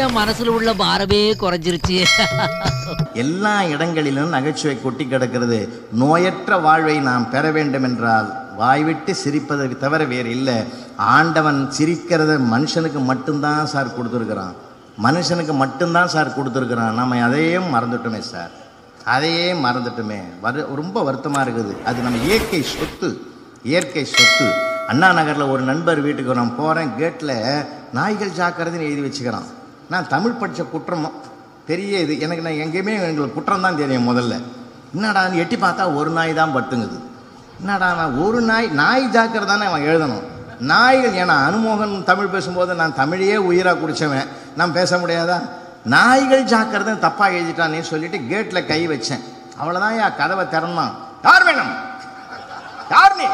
என் மனசுல உள்ள பாரமே குறைஞ்சிருச்சு. எல்லா இடங்களிலும் நகைச்சுவை கொட்டி கிடக்கிறது. நோயற்ற வாழ்வை நாம் பெற வேண்டும் என்றால் வாய்விட்டு சிரிப்பதை தவிர வேறு இல்லை. ஆண்டவன் சிரிக்கிறத மனுஷனுக்கு மட்டும்தான் சார் கொடுத்துருக்குறான். மனுஷனுக்கு மட்டும்தான் சார் கொடுத்துருக்குறான். நம்ம அதையே மறந்துட்டோமே சார், அதையே மறந்துட்டோமே. ரொம்ப வருத்தமாக இருக்குது. அது நம்ம இயற்கை சொத்து, இயற்கை சொத்து. அண்ணா நகரில் ஒரு நண்பர் வீட்டுக்கு நான் போகிறேன். கேட்டில் நாய்கள் ஜாக்கிரதைன்னு எழுதி வச்சுக்கிறான். நான் தமிழ் படித்த குற்றம் பெரிய இது எனக்கு. நான் எங்கேயுமே எங்களுக்கு குற்றம் தான் தெரியும். முதல்ல என்னடா எட்டி பார்த்தா ஒரு நாய் தான் படுத்துங்குது. என்னடா நான் ஒரு நாய் ஜாக்கிரதானே அவன் எழுதணும். நாய்கள் ஏன்னா அனுமோகன் தமிழ் பேசும்போது நான் தமிழையே உயிராக குடித்தவன், நான் பேச முடியாதா? நாய்கள் ஜாக்கிரதை தப்பாக எழுதிட்டானே சொல்லிட்டு கேட்டில் கை வச்சேன். அவ்வளோதான் என் கதவை திறந்தான். யார் வேணும், யார் நீ,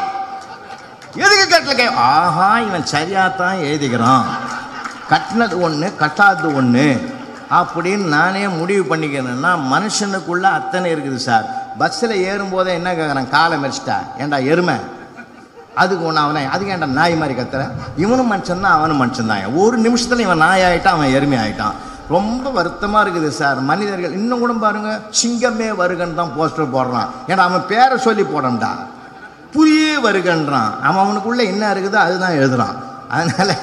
எதுக்கு கேட்டில் கை? ஆஹா, இவன் சரியாகத்தான் எழுதிக்கிறான். கட்டினது ஒன்று கட்டாதது ஒன்று அப்படின்னு நானே முடிவு பண்ணிக்கிறேன்னா மனுஷனுக்குள்ள அத்தனை இருக்குது சார். பஸ்ஸில் ஏறும்போதே என்ன கேட்குறான், காலை மறிச்சிட்டா, ஏண்டா எருமை, அதுக்கு ஒன்று அவனை, அதுக்கு ஏன்டா நாய் மாதிரி கத்துறேன். இவனும் மனுஷன் தான் அவனும் மனுஷன் தான். ஒரு நிமிஷத்தில் இவன் நாய் ஆகிட்டான், அவன் எருமை ஆகிட்டான். ரொம்ப வருத்தமாக இருக்குது சார். மனிதர்கள் இன்னும் கூட பாருங்க, சிங்கமே வருகன்னு தான் போஸ்டர் போடுறான். ஏன்னா அவன் பேரை சொல்லி போடண்டா, புலியே வருகன்றான். அவனுக்குள்ளே என்ன இருக்குதோ அதுதான் எழுதுறான். அதனால்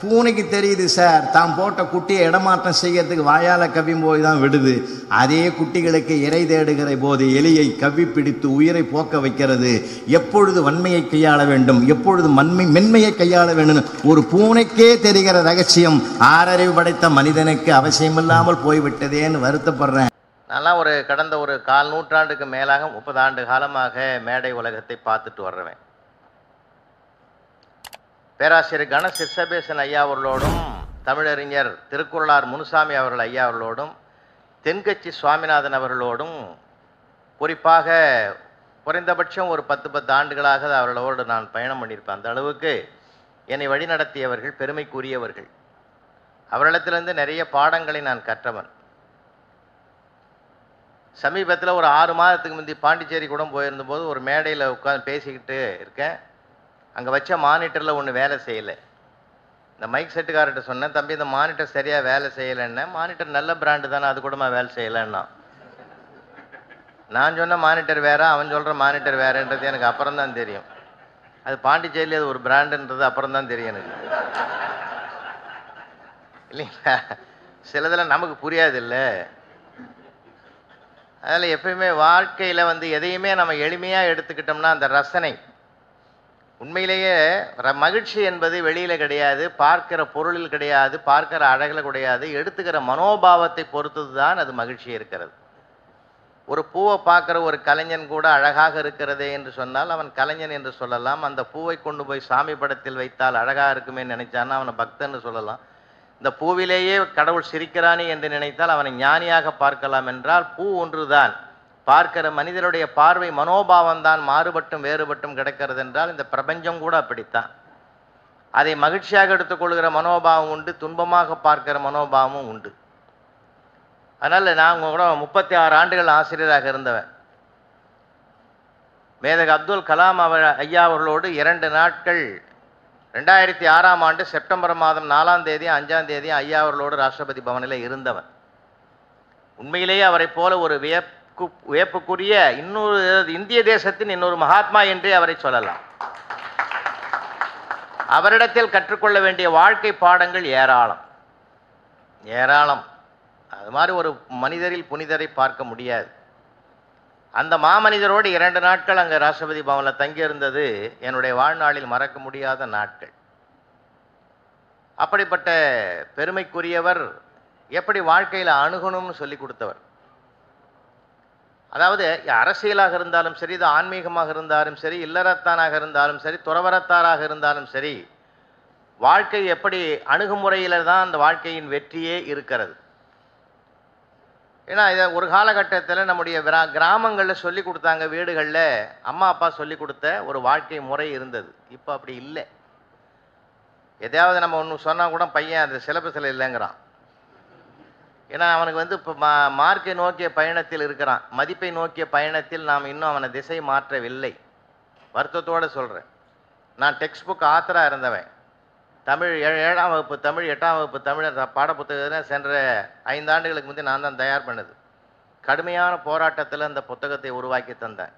பூனைக்கு தெரியுது சார், தான் போட்ட குட்டியை இடமாற்றம் செய்யறதுக்கு வாயால் கவ்வும் போய் தான் விடுது. அதே குட்டிகளுக்கு இறை தேடுகிற போது எலியை கவ்வி பிடித்து உயிரை போக்க வைக்கிறது. எப்பொழுது வன்மையை கையாள வேண்டும், எப்பொழுது மென்மையை கையாள வேண்டும் ஒரு பூனைக்கே தெரிகிற ரகசியம் ஆறறிவு படைத்த மனிதனுக்கு அவசியமில்லாமல் போய்விட்டதேன்னு வருத்தப்படுறேன். நல்லா கடந்த ஒரு 1/4 நூற்றாண்டுக்கு மேலாக 30 ஆண்டு காலமாக மேடை உலகத்தை பார்த்துட்டு வர்றவன். பேராசிரியர் கண சிற்சபேசன் ஐயா அவர்களோடும், தமிழறிஞர் திருக்குறளார் முனுசாமி அவர்கள் ஐயா அவர்களோடும், தென்கட்சி சுவாமிநாதன் அவர்களோடும், குறிப்பாக குறைந்தபட்சம் ஒரு 10 ஆண்டுகளாக அவர்களோடு நான் பயணம் பண்ணியிருப்பேன். அந்த அளவுக்கு என்னை வழிநடத்தியவர்கள், பெருமைக்குரியவர்கள். அவர்களிடத்திலிருந்து நிறைய பாடங்களை நான் கற்றவன். சமீபத்தில் ஒரு 6 மாதத்துக்கு முந்தி பாண்டிச்சேரி கூட போயிருந்தபோது ஒரு மேடையில் உட்காந்து பேசிக்கிட்டு இருக்கேன். அங்கே வச்ச மானிட்டரில் ஒன்று வேலை செய்யலை. இந்த மைக் செட்டுக்கார்ட்ட சொன்னேன், தம்பி இந்த மானிட்டர் சரியாக வேலை செய்யலைன்னா. மானிட்டர் நல்ல பிராண்டு தானே, அது கூடமா வேலை செய்யலைன்னா. நான் சொன்ன மானிட்டர் வேற, அவன் சொல்கிற மானிட்டர் வேறன்றது எனக்கு அப்புறம் தான் தெரியும். அது பாண்டிச்சேரியில் அது ஒரு பிராண்டுன்றது அப்புறம் தான் தெரியும் எனக்கு. இல்லைங்களா? சிலதெல்லாம் நமக்கு புரியாது இல்லை. அதில் எப்பயுமே வாழ்க்கையில் எதையுமே நம்ம எளிமையாக எடுத்துக்கிட்டோம்னா அந்த ரசனை, உண்மையிலேயே மகிழ்ச்சி என்பது வெளியில் கிடையாது, பார்க்கிற பொருளில் கிடையாது, பார்க்கிற அழகில் கிடையாது, எடுத்துக்கிற மனோபாவத்தை பொறுத்தது தான் அது மகிழ்ச்சி இருக்கிறது. ஒரு பூவை பார்க்குற ஒரு கலைஞன் கூட அழகாக இருக்கிறதே என்று சொன்னால் அவன் கலைஞன் என்று சொல்லலாம். அந்த பூவை கொண்டு போய் சாமி படத்தில் வைத்தால் அழகாக இருக்குமே நினைச்சான்னா அவனை பக்தன்னு சொல்லலாம். இந்த பூவிலேயே கடவுள் சிரிக்கிறானே என்று நினைத்தால் அவனை ஞானியாக பார்க்கலாம். என்றால் பூ ஒன்றுதான், பார்க்கிற மனிதனுடைய பார்வை மனோபாவம் தான் மாறுபட்டும் வேறுபட்டும் கிடக்கிறது. என்றால் இந்த பிரபஞ்சம் கூட அப்படித்தான். அதை மகிழ்ச்சியாக எடுத்துக்கொள்கிற மனோபாவம் உண்டு, துன்பமாக பார்க்கிற மனோபாவமும் உண்டு. அதனால் நான் கூட 36 ஆண்டுகள் ஆசிரியராக இருந்தவன். மேதக அப்துல் கலாம் ஐயா அவர்களோடு 2 நாட்கள் 2006ஆம் ஆண்டு செப்டம்பர் மாதம் 4ஆம் தேதி 5ஆம் தேதி ஐயா அவர்களோடு ராஷ்டிரபதி பவனில் இருந்தவன். உண்மையிலேயே அவரை போல ஒரு வியப்புக்குரிய இன்னொரு இந்திய தேசத்தின் இன்னொரு மகாத்மா என்றே அவரை சொல்லலாம். அவரிடத்தில் கற்றுக்கொள்ள வேண்டிய வாழ்க்கை பாடங்கள் ஏராளம் ஏராளம். அது மாதிரி ஒரு மனிதரில் புனிதரை பார்க்க முடியாது. அந்த மாமனிதரோடு 2 நாட்கள் அங்கே ராஷ்டிரபதி பவனில் தங்கியிருந்தது என்னுடைய வாழ்நாளில் மறக்க முடியாத நாட்கள். அப்படிப்பட்ட பெருமைக்குரியவர் எப்படி வாழ்க்கையில் அணுகணும்னு சொல்லி கொடுத்தவர். அதாவது அரசியலாக இருந்தாலும் சரி, இது ஆன்மீகமாக இருந்தாலும் சரி, இல்லறத்தானாக இருந்தாலும் சரி, துறவரத்தாராக இருந்தாலும் சரி, வாழ்க்கை எப்படி அணுகுமுறையில் தான் அந்த வாழ்க்கையின் வெற்றியே இருக்கிறது. ஏன்னா இதை ஒரு காலகட்டத்தில் நம்முடைய கிராமங்களில் சொல்லி கொடுத்தாங்க, வீடுகளில் அம்மா அப்பா சொல்லி கொடுத்த ஒரு வாழ்க்கை முறை இருந்தது. இப்போ அப்படி இல்லை. எதையாவது நம்ம ஒன்று சொன்னால் கூட பையன் அது சிலபஸில் இல்லைங்கிறான். ஏன்னா அவனுக்கு இப்போ மார்க்கை நோக்கிய பயணத்தில் இருக்கிறான், மதிப்பை நோக்கிய பயணத்தில் நாம் இன்னும் அவனை திசை மாற்றவில்லை. வருத்தத்தோடு சொல்கிறேன். நான் டெக்ஸ்ட் புக் ஆத்தராக இருந்தவன். தமிழ் 7ஆம் வகுப்பு தமிழ் 8ஆம் வகுப்பு தமிழ் பாடப்புத்தகத்தை சென்ற 5 ஆண்டுகளுக்கு முந்தைய நான் தான் தயார் பண்ணது. கடுமையான போராட்டத்தில் அந்த புத்தகத்தை உருவாக்கி தந்தேன்.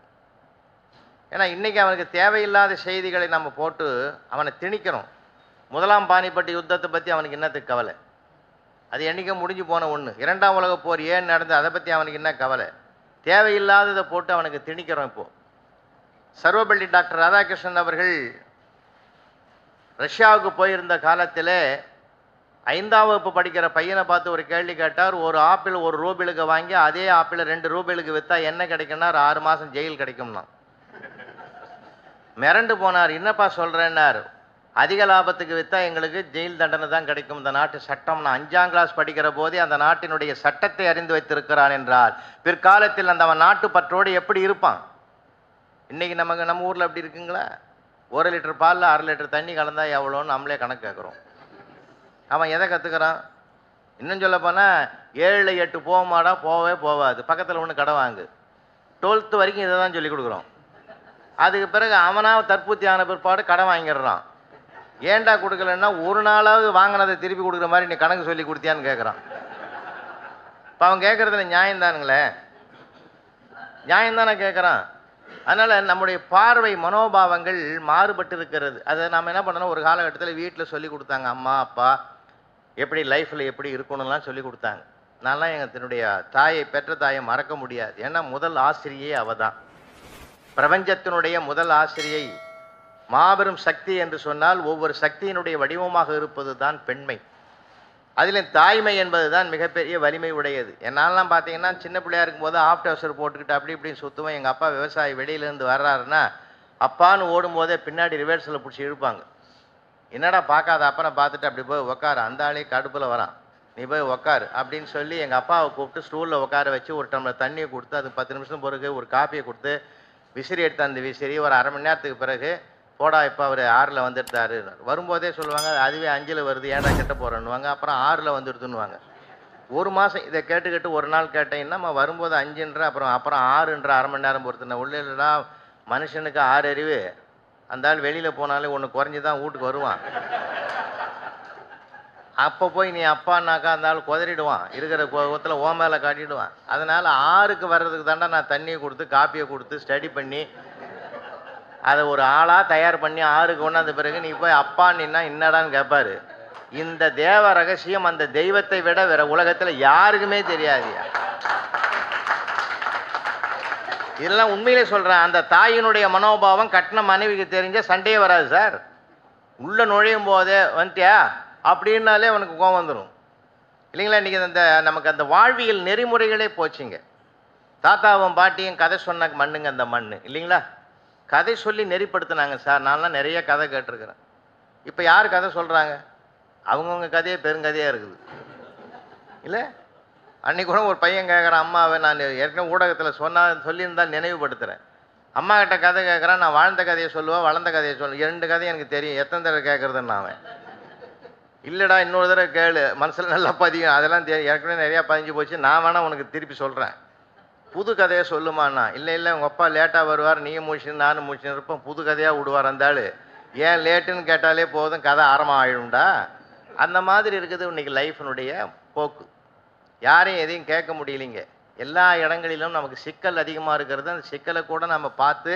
ஏன்னா இன்றைக்கி அவனுக்கு தேவையில்லாத செய்திகளை நம்ம போட்டு அவனை திணிக்கிறோம். 1ஆம் பானிபட்டு யுத்தத்தை பற்றி அவனுக்கு என்னத்துக்கு கவலை? அது என்றைக்கும் முடிஞ்சு போன ஒன்று. 2ஆம் உலகப் போர் ஏன் நடந்தது அதை பற்றி அவனுக்கு என்ன கவலை? தேவையில்லாததை போட்டு அவனுக்கு திணிக்கிறோம். இப்போது சர்வப்பள்ளி டாக்டர் ராதாகிருஷ்ணன் அவர்கள் ரஷ்யாவுக்கு போயிருந்த காலத்தில் 5ஆம் வகுப்பு படிக்கிற பையனை பார்த்து ஒரு கேள்வி கேட்டார். ஒரு ஆப்பிள் 1 ரூபாய்க்கு வாங்கி அதே ஆப்பிளை 2 ரூபாய்க்கு விற்றா என்ன கிடைக்கும்னா 6 மாதம் ஜெயில் கிடைக்கும்னா. மிரண்டு போனார். என்னப்பா சொல்கிறேன்னார். அதிக லாபத்துக்கு விற்றா எங்களுக்கு ஜெயில் தண்டனை தான் கிடைக்கும். இந்த நாட்டு சட்டம். நான் 5ஆம் கிளாஸ் படிக்கிற போதே அந்த நாட்டினுடைய சட்டத்தை அறிந்து வைத்திருக்கிறான் என்றால் பிற்காலத்தில் அந்த அவன் நாட்டு பற்றோடு எப்படி இருப்பான்? இன்றைக்கி நம்ம ஊரில் எப்படி இருக்குங்களா? 1 லிட்டர் பாலில் 1/2 லிட்டர் தண்ணி கலந்தால் எவ்வளோன்னு நம்மளே கணக்கு கேட்குறோம். அவன் எதை கற்றுக்கிறான்? இன்னும் சொல்ல போனால் 7 8 போகமாடா, போகவே போகாது. பக்கத்தில் ஒன்று கடை வாங்கு. 12th வரைக்கும் இதை தான் சொல்லி கொடுக்குறோம். அதுக்கு பிறகு அவனாக தற்பூர்த்தி ஆன பிற்பாடு கடை வாங்கிடுறான். ஏன்டா கொடுக்கலன்னா ஒரு நாளாவது வாங்கினதை திருப்பி கொடுக்குற மாதிரி நீ கணக்கு சொல்லி கொடுத்தியான்னு கேட்குறான். இப்போ அவன் கேட்குறதுல நியாயம்தானுங்களே, நியாயம்தானே கேட்குறான். அதனால் நம்முடைய பார்வை மனோபாவங்கள் மாறுபட்டு இருக்கிறது. அதை நாம் என்ன பண்ணணும், ஒரு காலகட்டத்தில் வீட்டில் சொல்லி கொடுத்தாங்க. அம்மா அப்பா எப்படி லைஃப்பில் எப்படி இருக்கணும்லாம் சொல்லி கொடுத்தாங்க. நான்லாம் என்னுடைய தாயை, பெற்ற தாயை மறக்க முடியாது. ஏன்னா முதல் ஆசிரியை அவள் தான். பிரபஞ்சத்தினுடைய முதல் ஆசிரியை. மாபெரும் சக்தி என்று சொன்னால் ஒவ்வொரு சக்தியினுடைய வடிவமாக இருப்பது தான் பெண்மை. அதில் தாய்மை என்பது தான் மிகப்பெரிய வலிமை உடையது. என்னாலாம் பார்த்தீங்கன்னா சின்ன பிள்ளையா இருக்கும்போது ஆஃப்ட் ஹவுசர் போட்டுக்கிட்டு அப்படி இப்படின்னு சுற்றுவேன். எங்கள் அப்பா விவசாயி வெளியிலேருந்து வர்றாருன்னா அப்பான்னு ஓடும்போதே பின்னாடி ரிவர்ஸில் பிடிச்சி இழுப்பாங்க. என்னடா பார்க்காத அப்பனை பார்த்துட்டு அப்படி போய் உக்காரு, அந்த ஆளே கடுப்பில் வரான், நீ போய் உக்காரு அப்படின்னு சொல்லி எங்கள் அப்பாவை கூப்பிட்டு ஸ்டூலில் உட்கார வச்சு ஒரு டம்ளர் தண்ணியை கொடுத்து அது 10 நிமிஷம் பிறகு ஒரு காப்பியை கொடுத்து விசிறி எடுத்து அந்த விசிறி ஒரு 1/2 மணி நேரத்துக்கு பிறகு போடா இப்போ அவர் 6ல் வந்துடுத்தாரு. வரும்போதே சொல்லுவாங்க அதுவே 5ல் வருது, ஏன்டா கெட்ட போகிறேன்னுவாங்க. அப்புறம் 6ல் வந்துடுதுன்னுவாங்க. 1 மாதம் இதை கேட்டுக்கிட்டு ஒரு நாள் கேட்டீங்கன்னா நம்ம வரும்போது 5ன்ற அப்புறம் 6ன்ற 1/2 மணி நேரம் பொறுத்துன உள்ள இல்லைடா. மனுஷனுக்கு 6 அறிவு. அந்த ஆள் வெளியில் போனாலே ஒன்று குறைஞ்சி தான் வீட்டுக்கு வருவான். அப்போ போய் நீ அப்பான்னாக்கா அந்த ஆள் குதறிடுவான், இருக்கிற கோபத்தில் ஓ மேலே காட்டிடுவான். அதனால் 6க்கு வர்றதுக்கு தாண்டா நான் தண்ணியை கொடுத்து காப்பியை கொடுத்து ஸ்டடி பண்ணி அதை ஒரு ஆளாக தயார் பண்ணி 6க்கு கொண்டாந்த பிறகு நீ போய் அப்பான்னா என்னடான்னு கேட்பாரு. இந்த தேவ ரகசியம் அந்த தெய்வத்தை விட வேற உலகத்தில் யாருக்குமே தெரியாதுயா. இதெல்லாம் உண்மையிலே சொல்கிறேன். அந்த தாயினுடைய மனோபாவம் கட்டின மனைவிக்கு தெரிஞ்ச சண்டையே வராது சார். உள்ளே நுழையும் போதே வந்துட்டியா அப்படின்னாலே அவனுக்கு கோபம் வந்துடும் இல்லைங்களா. இன்றைக்கி அந்த நமக்கு அந்த வாழ்வியல் நெறிமுறைகளே போச்சுங்க. தாத்தாவும் பாட்டியும் கதை சொன்ன மண்ணுங்க அந்த மண் இல்லைங்களா. கதை சொல்லி நெறிப்படுத்தினாங்க சார். நான்லாம் நிறைய கதை கேட்டிருக்கிறேன். இப்போ யார் கதை சொல்கிறாங்க? அவங்கவுங்க கதையே பெருங்கதையாக இருக்குது இல்லை. அன்றைக்கி கூட ஒரு பையன் கேட்குறான் அம்மாவை, நான் ஏற்கனவே ஊடகத்தில் சொல்லியிருந்தால் நினைவுபடுத்துகிறேன். அம்மா கிட்ட கதை கேட்குறான். நான் வாழ்ந்த கதையை சொல்லுவேன், வளர்ந்த கதையை சொல்லுவேன். 2 கதையும் எனக்கு தெரியும், எத்தனை தடவை கேட்குறதுன்னு. அவன் இல்லைடா இன்னொரு தடவை கேளு, மனசில் நல்லா பதியும். அதெல்லாம் ஏற்கனவே நிறையா பதிஞ்சு போச்சு, நான் வேணால் உனக்கு திருப்பி சொல்கிறேன், புது கதையை சொல்லுமாண்ணா. இல்லை உங்கள் அப்பா லேட்டாக வருவார், நீயும் முடிச்சுன்னு நானும் முடிச்சுன்னு இருப்போம், புது கதையாக விடுவார் அந்த ஆள். ஏன் லேட்டுன்னு கேட்டாலே போதும், கதை ஆரம்பம் ஆகிடும்டா. அந்த மாதிரி இருக்குது இன்றைக்கி லைஃபினுடைய போக்கு. யாரையும் எதையும் கேட்க முடியலைங்க. எல்லா இடங்களிலும் நமக்கு சிக்கல் அதிகமாக இருக்கிறது. அந்த சிக்கலை கூட நம்ம பார்த்து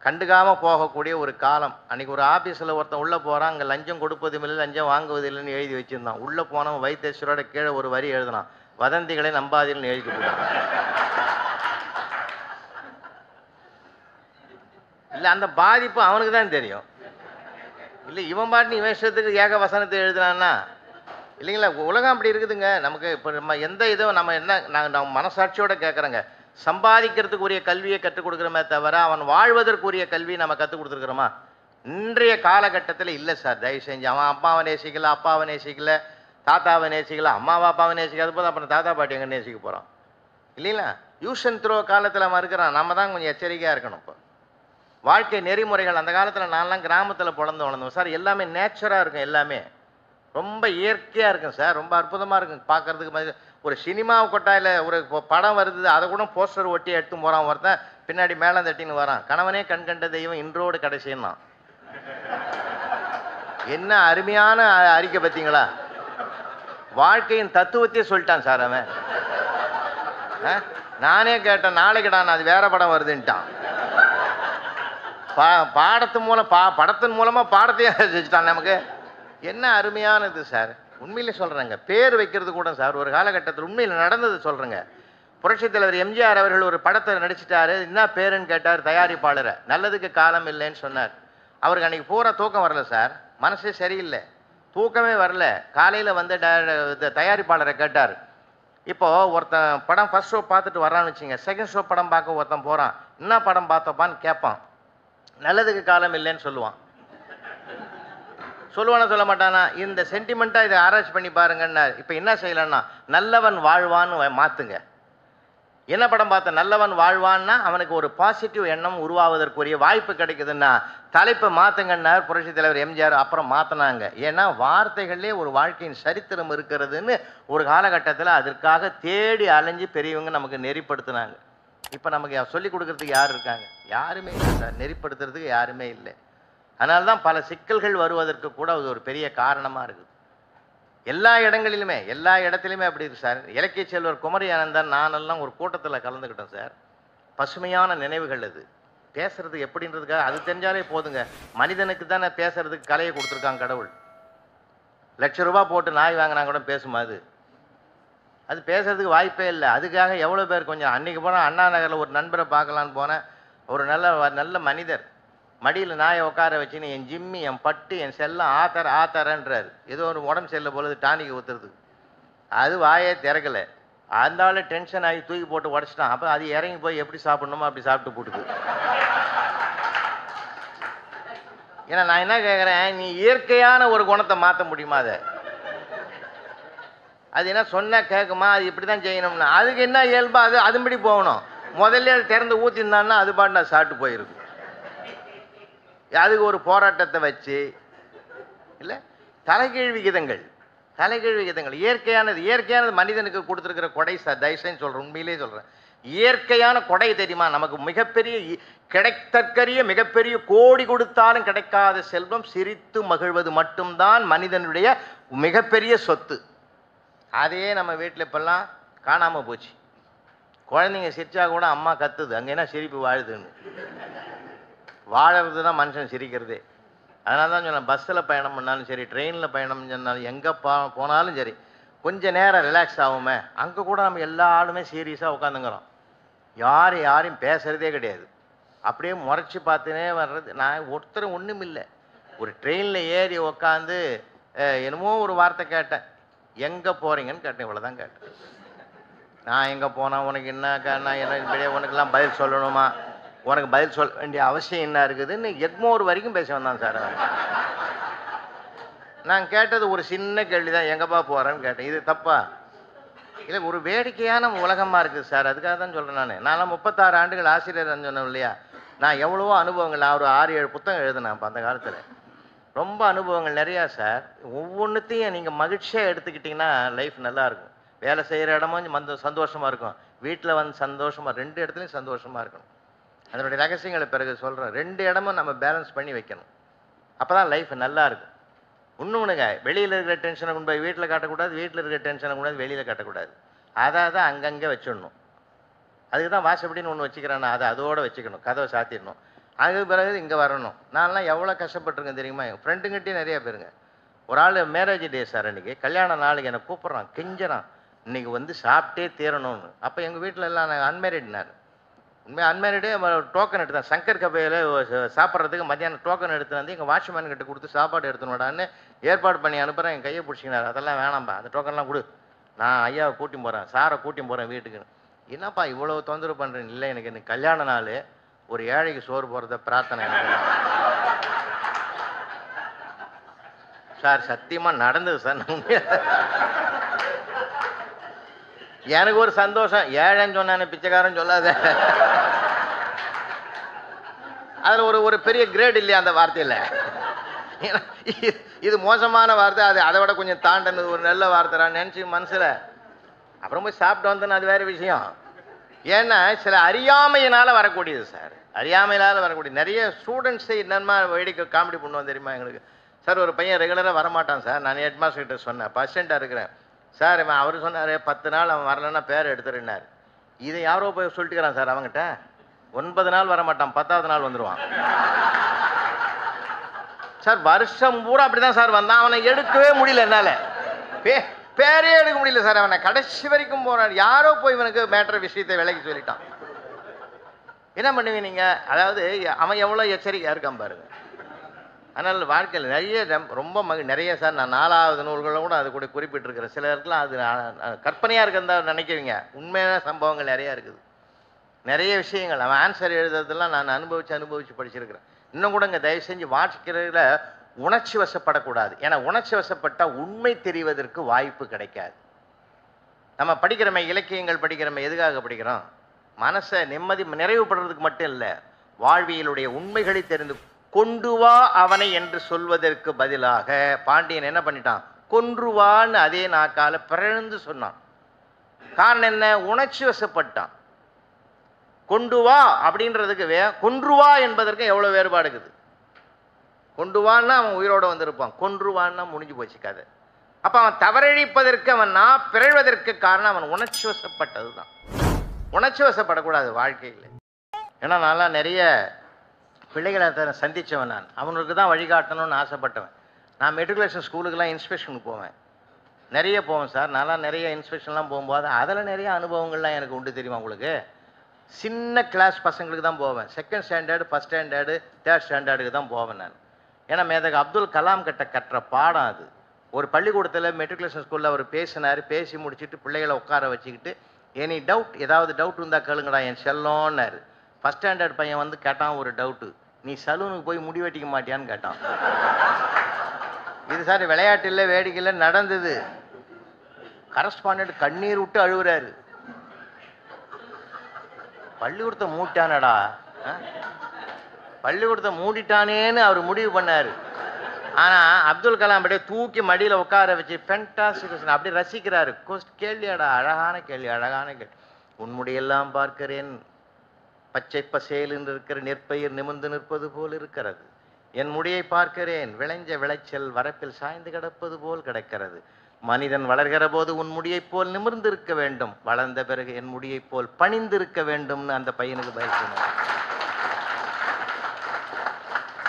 கண்டுக்காமல் போகக்கூடிய ஒரு காலம். அன்றைக்கி ஒரு ஆஃபீஸில் ஒருத்தன் உள்ளே போகிறான், அங்கே லஞ்சம் கொடுப்பதும் இல்லை லஞ்சம் வாங்குவதில்லைன்னு எழுதி வச்சுருந்தான். உள்ளே போனவன் வைத்தேஸ்வரோட கீழே ஒரு வரி எழுதினான், வதந்திகளை நம்பாதீர்கள்னு எழுதி போட்டான். இல்லை அந்த பாதிப்பு அவனுக்கு தான் தெரியும். இல்லை இவன் பாட்டு இவன் இஷ்டத்துக்கு ஏக வசனத்தை எழுதுனான்னா இல்லைங்களா. உலகம் அப்படி இருக்குதுங்க. நமக்கு இப்போ நம்ம எந்த இதுவும் நம்ம என்ன நம்ம மனசாட்சியோடு கேட்குறோங்க. சம்பாதிக்கிறதுக்குரிய கல்வியை கற்றுக் கொடுக்குறோமே தவிர அவன் வாழ்வதற்குரிய கல்வியை நம்ம கற்றுக் கொடுத்துருக்குறோமா? இன்றைய காலகட்டத்தில் இல்லை சார். தயவு செஞ்சு அவன் அம்மாவை நேசிக்கல, அப்பாவை நேசிக்கல, தாத்தாவை நேசிக்கல, அம்மாவை அப்பாவை நேசிக்காத போது அப்புறம் தாத்தா பாட்டி எங்கே நேசிக்க போகிறோம் இல்லைங்களா. யூஸ் அண்ட் த்ரோ காலத்தில் அவன் இருக்கிறான். நம்ம தான் கொஞ்சம் எச்சரிக்கையாக இருக்கணும். இப்போ வாழ்க்கை நெறிமுறைகள் அந்த காலத்தில் நான்லாம் கிராமத்தில் பிறந்து வளர்ந்தோம் சார். எல்லாமே நேச்சுராக இருக்கும், எல்லாமே ரொம்ப இயற்கையாக இருக்கும் சார். ரொம்ப அற்புதமாக இருக்கும் பார்க்குறதுக்கு. மாதிரி ஒரு சினிமா கொட்டாயில் ஒரு படம் வருது, அதை கூட போஸ்டர் ஒட்டி எடுத்து போகிறான் ஒருத்தன், பின்னாடி மேலே தட்டின்னு வரான். கணவனே கண் கண்ட தெய்வம் இன்றோடு கடைசின்னா என்ன அருமையான அறிக்கை பார்த்தீங்களா? வாழ்க்கையின் தத்துவத்தையே சொல்லிட்டான் சார் அவன். நானே கேட்டேன், நாளைக்குடா அது வேற படம் வருதுன்ட்டான். பாடத்தின் மூலம் படத்தின் மூலமா பாடத்தையே வச்சுட்டான் நமக்கு. என்ன அருமையானது சார். உண்மையிலே சொல்றேங்க, பேர் வைக்கிறது கூட சார் ஒரு காலகட்டத்தில் உண்மையில் நடந்தது சொல்றேங்க. புரட்சித் தலைவர் எம்ஜிஆர் அவர்கள் ஒரு படத்தை நடிச்சிட்டாரு. என்ன பேருன்னு கேட்டார் தயாரிப்பாளரை. நல்லதுக்கு காலம் இல்லைன்னு சொன்னார். அவருக்கு அன்னைக்கு பூரா தூக்கம் வரல சார், மனசே சரியில்லை, தூக்கமே வரல. காலையில் வந்து தயாரிப்பாளரை கேட்டார், இப்போ ஒருத்தன் படம் ஃபர்ஸ்ட் ஷோ பார்த்துட்டு வரான்னு வச்சுங்க, செகண்ட் ஷோ படம் பார்க்க ஒருத்தன் போகிறான், என்ன படம் பார்த்தப்பான்னு கேட்பான். நல்லதுக்கு காலம் இல்லைன்னு சொல்லுவான். சொல்லுவானா சொல்ல மாட்டானா? இந்த சென்டிமெண்ட்டாக இதை ஆராய்ச்சி பண்ணி பாருங்கன்னா, இப்போ என்ன செய்யலான்னா நல்லவன் வாழ்வான்னு மாற்றுங்க. என்ன படம் பார்த்த? நல்லவன் வாழ்வான்னா அவனுக்கு ஒரு பாசிட்டிவ் எண்ணம் உருவாவதற்குரிய வாய்ப்பு கிடைக்குதுன்னா தலைப்பை மாற்றுங்கன்னார் புரட்சி தலைவர் எம்ஜிஆர். அப்புறம் மாற்றினாங்க. ஏன்னா வார்த்தைகளே ஒரு வாழ்க்கையின் சரித்திரம் இருக்கிறதுன்னு ஒரு காலகட்டத்தில் அதற்காக தேடி அலைஞ்சு பெரியவங்க நமக்கு நெறிப்படுத்தினாங்க. இப்போ நமக்கு சொல்லிக் கொடுக்கறதுக்கு யார் இருக்காங்க? யாருமே இல்லை சார். நெறிப்படுத்துறதுக்கு யாருமே இல்லை. அதனால தான் பல சிக்கல்கள் வருவதற்கு கூட அது ஒரு பெரிய காரணமாக இருக்குது. எல்லா இடத்துலையுமே அப்படி இருக்கு சார். இலக்கிய செல்வர் குமரி ஆனந்தன் நானெல்லாம் ஒரு கூட்டத்தில் கலந்துக்கிட்டோம் சார். பசுமையான நினைவுகள் அது. பேசுறது எப்படின்றதுக்காக அது தெரிஞ்சாலே போதுங்க. மனிதனுக்கு தானே பேசுறதுக்கு கலையை கொடுத்துருக்காங்க கடவுள். ₹1,00,000 போட்டு நாய் வாங்கினா கூட பேசுமா? அது பேசுறதுக்கு வாய்ப்பே இல்லை. அதுக்காக எவ்வளோ பேர் கொஞ்சம் அன்றைக்கி போனால் அண்ணா நகரில் ஒரு நண்பரை பார்க்கலான்னு போனேன். ஒரு நல்ல மனிதர் மடியில் நாயை உட்கார வச்சுன்னு என் ஜிம்மி, என் பட்டு, என் செல்லம் ஆத்தரன்றார். ஏதோ ஒரு உடம்பு செல்ல பொழுது டானிக்கு ஊற்றுறது. அது வாயே திறக்கலை. அந்த ஆள் டென்ஷன் ஆகி தூக்கி போட்டு உடச்சிட்டான். அப்போ அது இறங்கி போய் எப்படி சாப்பிட்ணுமோ அப்படி சாப்பிட்டு போட்டுது. ஏன்னா நான் என்ன கேட்குறேன், நீ இயற்கையான ஒரு குணத்தை மாற்ற முடியுமா? அது என்ன சொன்னால் கேட்குமா? அது இப்படி தான் செய்யணும்னா அதுக்கு என்ன இயல்பா அது அதுபடி போகணும். முதல்ல அது திறந்து ஊற்றிருந்தான்னா அது பாட்டு நான் சாப்பிட்டு போயிருக்கு. அதுக்கு ஒரு போராட்டத்தை வச்சு இல்லை, தலைகீழ் விகிதங்கள் இயற்கையானது மனிதனுக்கு கொடுத்துருக்கிற கொடை சார். தயவுசெய்து சொல்கிறேன், உண்மையிலே சொல்கிறேன். இயற்கையான கொடை தெரியுமா? நமக்கு மிகப்பெரிய கிடைத்தற்கரிய மிகப்பெரிய கோடி கொடுத்தாலும் கிடைக்காத செல்வம் சிரித்து மகிழ்வது மட்டும்தான் மனிதனுடைய மிகப்பெரிய சொத்து. அதே நம்ம வீட்டில் இப்பெல்லாம் காணாமல் போச்சு. குழந்தைங்க சிரிச்சா கூட அம்மா கத்துது, அங்கே என்ன சிரிப்பு வாழுதுன்னு. வாழறது தான் மனுஷன் சிரிக்கிறதே. அதனால தான் சொன்னேன், பஸ்ஸில் பயணம் பண்ணாலும் சரி, ட்ரெயினில் பயணம் பண்ணாலும், எங்கே போனாலும் சரி, கொஞ்சம் நேரம் ரிலாக்ஸ் ஆகுமே. அங்கே கூட நம்ம எல்லா ஆளுமே சீரியஸாக உட்காந்துங்கிறோம். யாரையும் பேசுகிறதே கிடையாது. அப்படியே முறைச்சி பார்த்துனே வர்றது. நான் ஒருத்தர் ஒன்றும் இல்லை. ஒரு ட்ரெயினில் ஏறி உக்காந்து என்னமோ ஒரு வார்த்தை கேட்டேன், எங்கே போகிறீங்கன்னு கேட்டேன். இவ்வளோதான் கேட்டேன். நான் எங்கே போனால் உனக்கு என்ன இப்படியே உனக்கெல்லாம் பதில் சொல்லணுமா? உனக்கு பதில் சொல்ல வேண்டிய அவசியம் என்ன இருக்குதுன்னு எக்மோர் வரைக்கும் பேச வந்தான் சார். நான் கேட்டது ஒரு சின்ன கேள்வி தான், எங்கப்பா போகிறேன்னு கேட்டேன். இது தப்பா இல்லை? ஒரு வேடிக்கையான உலகமாக இருக்குது சார். அதுக்காக தான் சொல்கிறேன். நான்லாம் 36 ஆண்டுகள் ஆசிரியர் சொன்னேன் இல்லையா? நான் எவ்வளவோ அனுபவங்கள், நான் ஒரு 6-7 புத்தகம் எழுதினேன் இப்போ அந்த காலத்தில். ரொம்ப அனுபவங்கள் நிறையா சார். ஒவ்வொன்றுத்தையும் நீங்கள் மகிழ்ச்சியாக எடுத்துக்கிட்டிங்கன்னா லைஃப் நல்லாயிருக்கும். வேலை செய்கிற இடமும் சந்தோஷமாக இருக்கும், வீட்டில் வந்து சந்தோஷமாக, 2 இடத்துலையும் சந்தோஷமாக இருக்கணும். அதனுடைய ரகசியங்களை பிறகு சொல்கிறேன். 2 இடமும் நம்ம பேலன்ஸ் பண்ணி வைக்கணும். அப்போ தான் லைஃப் நல்லா இருக்கும். இன்னொன்றுங்க, வெளியில் இருக்கிற டென்ஷனை கொண்டு போய் வீட்டில் காட்டக்கூடாது, வீட்டில் இருக்கிற டென்ஷனை கொண்டு போய் வெளியில் காட்டக்கூடாது. அதை தான் அங்கங்கே வச்சிடணும். அதுக்கு தான் வாசப்படின்னு ஒன்று வச்சுக்கிறேன்னா அதை அதோடு வச்சுக்கணும், கதவை சாத்திடணும். அதுக்கு பிறகு இங்கே வரணும். நான்லாம் எவ்வளோ கஷ்டப்பட்டுருக்கேன் தெரியுமா? என் ஃப்ரெண்டுங்கிட்டே நிறையா பேருங்க. ஒரு ஆள் மேரேஜ் டே சார், அன்றைக்கி கல்யாண நாளைக்கு என்னை கூப்பிட்றான், கெஞ்சுறான், இன்றைக்கி வந்து சாப்பிட்டே தீரணும்னு. அப்போ எங்கள் வீட்டில் எல்லாம் நான் அன்மேரிட். நான் உண்மையாக அன்மேரிடே டோக்கன் எடுத்தேன். சங்கர் கபையில் சாப்பிட்றதுக்கு மத்தியானம் டோக்கன் எடுத்து வந்து எங்கள் வாட்ச்மேன் கிட்ட கொடுத்து சாப்பாடு எடுத்துனோடான்னு ஏற்பாடு பண்ணி அனுப்புகிறேன். என் கையை பிடிச்சிக்கினார். அதெல்லாம் வேணாம்ப்பா, அந்த டோக்கன்லாம் கொடு, நான் ஐயாவை கூட்டின்னு போகிறேன், சாரை கூட்டின்னு போகிறேன் வீட்டுக்கு. என்னப்பா இவ்வளோ தொந்தரவு பண்ணுறேன்? இல்லை, எனக்கு கல்யாண நாள், ஒரு ஏழைக்கு சோறு போகிறத பிரார்த்தனை எனக்கு சார். சத்தியமாக நடந்தது சார். எனக்கு ஒரு சந்தோஷம், ஏழைன்னு சொன்ன பிச்சைக்காரன் சொல்லாத. அதில் ஒரு பெரிய கிரேட் இல்லையா அந்த வார்த்தையில்? இது மோசமான வார்த்தை, அது அதை விட கொஞ்சம் தாண்டனது ஒரு நல்ல வார்த்தை நினச்சி மனசில். அப்புறம் போய் சாப்பிட்டு வந்தேன்னு அது வேறு விஷயம். ஏன்னா சில அறியாமையினால் வரக்கூடியது சார். அறியாமையினால் வரக்கூடிய நிறைய ஸ்டூடெண்ட்ஸை என்னமா வேடிக்கை காமெடி பண்ணுவோம் தெரியுமா? எங்களுக்கு சார் ஒரு பையன் ரெகுலராக வரமாட்டான் சார். நான் ஹெட் மாஸ்டர் கிட்ட சொன்னேன், பர்சென்ட்டாக இருக்கிறேன் சார். அவர் சொன்னார் 10 நாள் அவன் வரலன்னா பேர் எடுத்துருன்னார். இதை யாரோ போய் சொல்லிட்டுக்கிறான் சார் அவங்ககிட்ட. 9 நாள் வரமாட்டான், 10ஆவது நாள் வந்துடுவான் சார். வருஷம் பூரா அப்படிதான் சார் வந்தான். அவனை எடுக்கவே முடியல என்னால். பேரே எடுக்க முடியல சார். அவனை கடைசி வரைக்கும் போனார். யாரோ போய் இவனுக்கு மேட்டர் விஷயத்தை விலைக்கு சொல்லிட்டான். என்ன பண்ணுவீங்க நீங்கள்? அதாவது அவன் எவ்வளோ எச்சரிக்கையாக இருக்கான் பாருங்க. அதனால் வாழ்க்கையில் நிறைய ரொம்ப நிறைய சார். நான் 4வது நூல்களை கூட அது கூட குறிப்பிட்டிருக்கிறேன். சிலருக்குலாம் அது கற்பனையாக இருக்கிறதா நினைக்கிறீங்க. உண்மையான சம்பவங்கள் நிறையா இருக்குது. நிறைய விஷயங்கள் அவன் ஆன்சர் எழுதுறதெல்லாம் நான் அனுபவித்து படிச்சிருக்கிறேன். இன்னும் கூட இங்கே தயவு செஞ்சு வாசிக்கிறதுல உணர்ச்சி வசப்படக்கூடாது. ஏன்னா உணர்ச்சி வசப்பட்டால் உண்மை தெரிவதற்கு வாய்ப்பு கிடைக்காது. நம்ம படிக்கிறோமே, இலக்கியங்கள் படிக்கிறோமே, எதுக்காக படிக்கிறோம்? மனசை நிறைவுபடுறதுக்கு மட்டும் இல்லை, வாழ்வியலுடைய உண்மைகளை தெரிந்து கொண்டு வா அவனை என்று சொல்வதற்கு பதிலாக பாண்டியன் என்ன பண்ணிட்டான்? கொன்றுவான்னு அதே நாக்கால பிறழ்ந்து சொன்னான். காரணம் என்ன? உணர்ச்சி வசப்பட்டான். கொண்டு வா அப்படின்றதுக்கு கொன்றுவா என்பதற்கு எவ்வளோ வேறுபாடு இருக்குது. கொண்டு வான்னா அவன் உயிரோடு வந்திருப்பான், கொன்றுவான்னா முடிஞ்சு போச்சு கதை. அப்போ அவன் தவறழிப்பதற்கு அவன் பிறழ்வதற்கு காரணம் அவன் உணர்ச்சி வசப்பட்டது தான். உணர்ச்சி வசப்படக்கூடாது வாழ்க்கையில். ஏன்னா நான்லாம் நிறைய பிள்ளைகளை சந்தித்தவன். நான் அவனுக்கு தான் வழிகாட்டணும்னு ஆசைப்பட்டவன். நான் மெட்ரிகுலேஷன் ஸ்கூலுக்கெல்லாம் இன்ஸ்பெக்ஷனுக்கு போவேன், நிறைய போவேன் சார். நான்லாம் நிறைய இன்ஸ்பெக்ஷன்லாம் போகும்போது அதில் நிறைய அனுபவங்கள்லாம் எனக்கு உண்டு. தெரியுமா உங்களுக்கு? சின்ன கிளாஸ் பசங்களுக்கு தான் போவேன். 2nd standard, 1st standard, 3rd ஸ்டாண்டர்டுக்கு தான் போவேன் நான். ஏன்னா மேதக அப்துல் கலாம் கிட்ட கற்ற பாடம் அது. ஒரு பள்ளிக்கூடத்தில் மெட்ரிகுலேஷன் ஸ்கூலில் அவர் பேசினார். பேசி முடிச்சுட்டு பிள்ளைகளை உட்கார வச்சுக்கிட்டு, எனி டவுட், ஏதாவது டவுட் இருந்தால் கேளுங்கடா என் செல்லோன்னாரு. 1st ஸ்டாண்டர்ட் பையன் வந்து கேட்டான் ஒரு டவுட்டு, நீ சலூனுக்கு போய் முடி வெட்டிக்க மாட்டியான்னு கேட்டான். இது சார் விளையாட்டு இல்லை, வேடிக்கையில் நடந்தது. கரஸ்பாண்டன்ட் கண்ணீர் விட்டு அழுகுறாரு. பள்ளிக்கூடத்தை மூட்டானடா, பள்ளிக்கூடத்தை மூடிட்டானேன்னு அவர் முடிவு பண்ணார். ஆனால் அப்துல் கலாம் அப்படியே தூக்கி மடியில் உட்கார வச்சு ஃபென்டாஸ்டிக் அப்படி ரசிக்கிறாரு. கேள்வியாடா, அழகான கேள்வி, அழகான கேள்வி. உன்முடியெல்லாம் பார்க்கிறேன், பச்சை பசேல் என்று இருக்கிற நெற்பயிர் நிமிர்ந்து நிற்பது போல் இருக்கிறது. என் முடியை பார்க்கிறேன், விளைஞ்ச விளைச்சல் வரப்பில் சாய்ந்து கிடப்பது போல் கிடக்கிறது. மனிதன் வளர்கிற போது உன் முடியைப் போல் நிமிர்ந்து இருக்க வேண்டும், வளர்ந்த பிறகு என் முடியைப் போல் பணிந்திருக்க வேண்டும்னு அந்த பையனுக்கு பயிற்சி.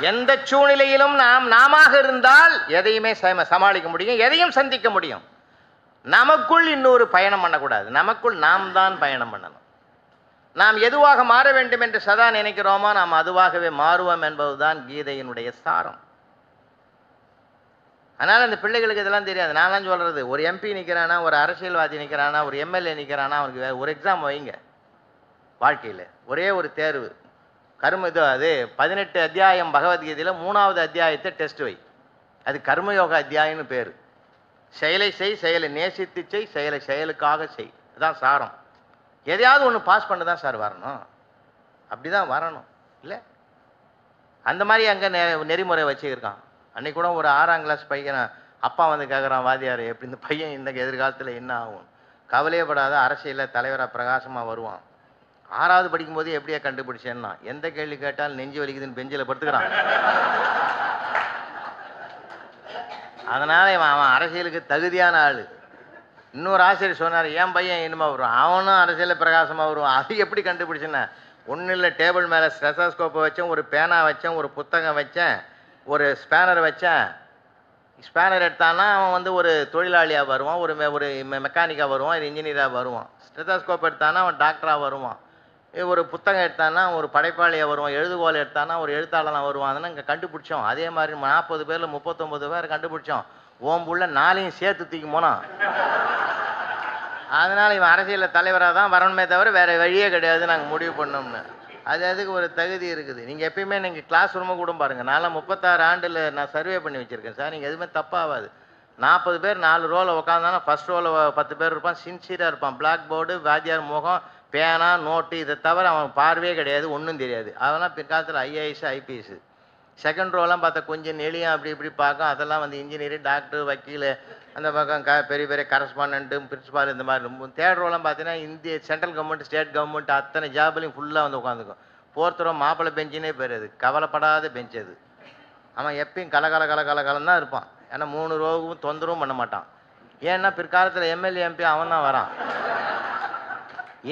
எந்த சூழ்நிலையிலும் நாம இருந்தால் எதையுமே சமாளிக்க முடியும், எதையும் சந்திக்க முடியும். நமக்குள் இன்னொரு பயணம் பண்ணக்கூடாது, நமக்குள் நாம் தான் பயணம் பண்ணணும். நாம் எதுவாக மாற வேண்டும் என்று சதா நினைக்கிறோமோ நாம் அதுவாகவே மாறுவோம் என்பதுதான் கீதையினுடைய சாரம். அதனால் அந்த பிள்ளைகளுக்கு இதெல்லாம் தெரியாது. நான்லாம் சொல்கிறது, ஒரு எம்பி நிற்கிறானா, ஒரு அரசியல்வாதி நிற்கிறானா, ஒரு எம்எல்ஏ நிற்கிறானா, அவனுக்கு ஒரு எக்ஸாம் வைங்க. வாழ்க்கையில் ஒரே ஒரு தேர்வு, அது 18 அத்தியாயம் பகவத்கீதையில் 3வது அத்தியாயத்தை டெஸ்ட் வை. அது கர்மயோக அத்தியாயம்னு பேர். செயலை செய், செயலை நேசித்து செய், செயலை செயலுக்காக செய், அதுதான் சாரம். எதையாவது ஒன்று பாஸ் பண்ண தான் சார் வரணும், அப்படி தான் வரணும் இல்லை? அந்த மாதிரி அங்கே நெறிமுறை வச்சுருக்கான். அன்றைக்கி கூட ஒரு 6ஆம் கிளாஸ் பையனை அப்பா வந்து கேட்குறான், வாத்தியார் எப்படி இந்த பையன் இந்த எதிர்காலத்தில் என்ன ஆகும்? கவலையப்படாத, அரசியலில் தலைவராக பிரகாசமாக வருவான். 6வது படிக்கும்போது எப்படியா கண்டுபிடிச்சேன்னா, எந்த கேள்வி கேட்டாலும் நெஞ்சு வலிக்குதுன்னு பெஞ்சில் படுத்துக்கிறான். அதனால் அவன் அரசியலுக்கு தகுதியான ஆள். இன்னொரு ஆசிரியர் சொன்னார், என் பையன் இனிமே வருவான், அவனும் அரசியலில் பிரகாசமாக வருவான். அது எப்படி கண்டுபிடிச்சேன்னா, ஒன்றும் இல்லை, டேபிள் மேலே ஸ்டெத்தோஸ்கோப்பை வச்சேன், ஒரு பேனா வச்சேன், ஒரு புத்தகம் வச்சேன், ஒரு ஸ்பேனர் வச்சேன். ஸ்பேனர் எடுத்தான்னா அவன் வந்து ஒரு தொழிலாளியாக வருவான், ஒரு மெக்கானிக்காக வருவான், இது இன்ஜினியராக வருவான். ஸ்டெத்தோஸ்கோப் எடுத்தானா அவன் டாக்டராக வருவான். ஒரு புத்தகம் எடுத்தானா ஒரு படைப்பாளியாக வருவான், எழுதுகோல் எடுத்தானா ஒரு எழுத்தாளனாக வருவான். அதனால் இங்கே கண்டுபிடிச்சோம். அதே மாதிரி 40 பேரில் 39 பேர் கண்டுபிடிச்சோம். ஓம்புள்ள 4ஐயும் சேர்த்து தூக்கி போனான். அதனால் இவன் அரசியலில் தலைவராக தான் வரணுமே தவிர வேறு வழியே கிடையாது நாங்கள் முடிவு பண்ணோம்னு. அது அதுக்கு ஒரு தகுதி இருக்குது. நீங்கள் எப்பயுமே நீங்கள் கிளாஸ் ரூமை கூட பாருங்கள். நான்லாம் 36 ஆண்டில் நான் சர்வே பண்ணி வச்சுருக்கேன் சார். நீங்கள் எதுவுமே தப்பாகாது. 40 பேர் 4 ரோவில் உட்காந்தானா ஃபஸ்ட் ரோவில் 10 பேர் இருப்பான், சின்சியராக இருப்பான். பிளாக் போர்டு, வாத்தியார் முகம், பேனா, நோட்டு, இதை தவிர அவன் பார்வையே கிடையாது, ஒன்றும் தெரியாது. அதெல்லாம் பிற்காலத்தில் ஐஏஎஸ், ஐபிஎஸ். செகண்ட் ரோலாம் பார்த்தா கொஞ்சம் நெளியும் அப்படி இப்படி பார்க்கும். அதெல்லாம் வந்து இன்ஜினியரு, டாக்டர், வக்கீல், அந்த பக்கம் பெரிய பெரிய கரஸ்பாண்டன்ட்டு, பிரின்சிபால், இந்த மாதிரி. 3rd ரோலாம் பார்த்தீங்கன்னா இந்திய சென்ட்ரல் கவர்மெண்ட், ஸ்டேட் கவர்மெண்ட் அத்தனை ஜாப்லையும் ஃபுல்லாக வந்து உட்காந்துக்கும். 4th ரோ மாப்பிள்ளை பெஞ்சுன்னே பேர். அது கவலைப்படாத பெஞ்ச் அது. அவன் எப்பயும் கலகலன்னு தான் இருப்பான். ஏன்னா 3 ரோவும் தொந்தரவும் பண்ண மாட்டான். ஏன்னா பிற்காலத்தில் எம்எல்ஏ எம்பி அவன் தான் வரான்.